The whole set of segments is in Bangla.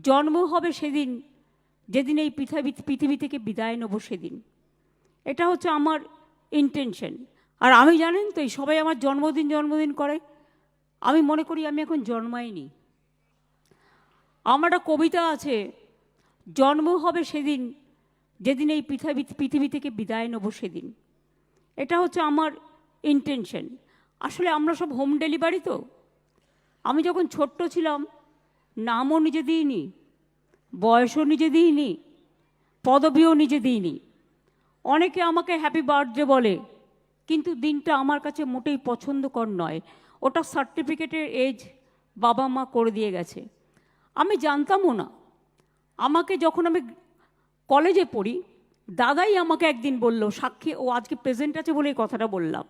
জন্ম হবে সেদিন যেদিন এই পৃথিবী থেকে বিদায় নেব সেদিন। এটা হচ্ছে আমার ইন্টেনশন। আর আমি জানেন তো, এই সবাই আমার জন্মদিন করে, আমি মনে করি আমি এখন জন্মাইনি। আমার একটা কবিতা আছে, জন্ম হবে সেদিন যেদিন এই পৃথিবী থেকে বিদায় নেব সেদিন। এটা হচ্ছে আমার ইন্টেনশন। আসলে আমরা সব হোম ডেলিভারি তো। আমি যখন ছোট্ট ছিলাম নামও নিজে দিইনি, বয়সও নিজে দিইনি, পদবিও নিজে দিইনি। অনেকে আমাকে হ্যাপি বার্থডে বলে, কিন্তু দিনটা আমার কাছে মোটেই পছন্দকর নয়। ওটা সার্টিফিকেটের এজ বাবা মা করে দিয়ে গেছে। আমি জানতামও না। আমাকে যখন আমি কলেজে পড়ি, দাদাই আমাকে একদিন বলল, সাক্ষী ও আজকে প্রেজেন্ট আছে বলে এই কথাটা বললাম,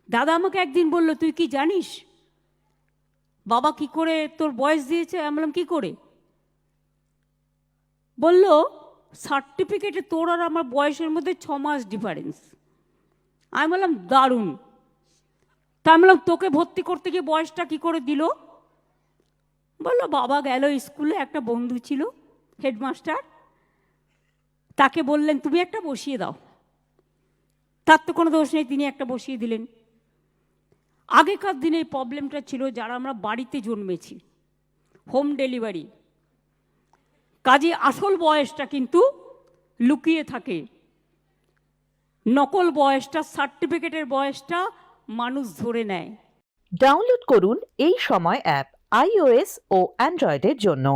দাদা আমাকে একদিন বলল, তুই কি জানিস বাবা কি করে তোর বয়স দিয়েছে? আমি বললাম, কী করে? বলল, সার্টিফিকেটে তোর আর আমার বয়সের মধ্যে 6 মাস ডিফারেন্স। আমি বললাম, দারুণ। তা আমি বললাম, তোকে ভর্তি করতে গিয়ে বয়সটা কি করে দিল? বললো, বাবা গেল স্কুলে, একটা বন্ধু ছিল হেডমাস্টার, তাকে বললেন তুমি একটা বসিয়ে দাও। তার তো কোনো দোষ নেই, তিনি একটা বসিয়ে দিলেন। আগেকার দিনে এই প্রবলেমটা ছিল, যারা আমরা বাড়িতে জন্মেছি, হোম ডেলিভারি, কাজে আসল বয়সটা কিন্তু লুকিয়ে থাকে। নকল বয়সটা, সার্টিফিকেটের বয়সটা মানুষ ধরে নেয়। ডাউনলোড করুন এই সময় অ্যাপ iOS ও অ্যান্ড্রয়েডের জন্য।